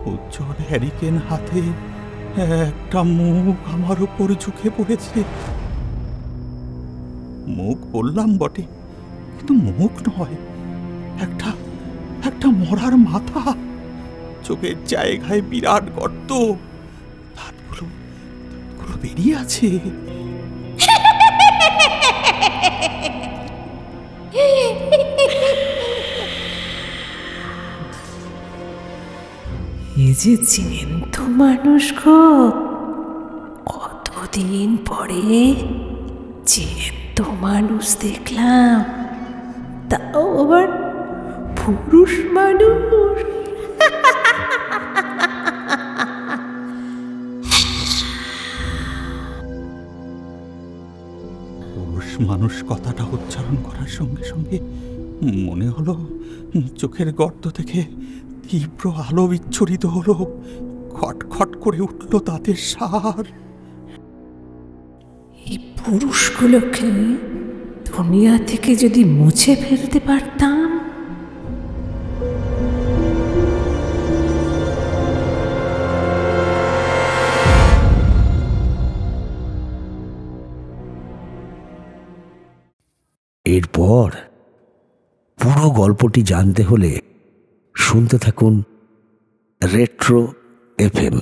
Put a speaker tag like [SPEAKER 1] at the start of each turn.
[SPEAKER 1] উজ্জ্বল hurricane হাতে একটা মুখ আমার উপর ঝুঁকে পড়েছে। মুখ বললাম বটে, কিন্তু মুখ নয়, একটা একটা মরার মাথা, চোখের জায়গায় বিরাট গর্ত, দাঁতগুলো বেরিয়ে আছে।
[SPEAKER 2] এই যে জ্যান্ত মানুষ গো, কতদিন পরে জ্যান্ত মানুষ দেখলাম, তাও আবার পুরুষ মানুষ।
[SPEAKER 1] পুরুষ মানুষ কথাটা উচ্চারণ করার সঙ্গে সঙ্গে মনে হলো চোখের গর্ত থেকে তীব্র আলো বিচ্ছুরিত হলো, খটখট করে উঠল তাদের সার।
[SPEAKER 2] এই পুরুষগুলোকে দুনিয়া থেকে যদি মুছে ফেলতে পারতাম।
[SPEAKER 3] এরপর পুরো গল্পটি জানতে হলে শুনতে থাকুন রেট্রো FM।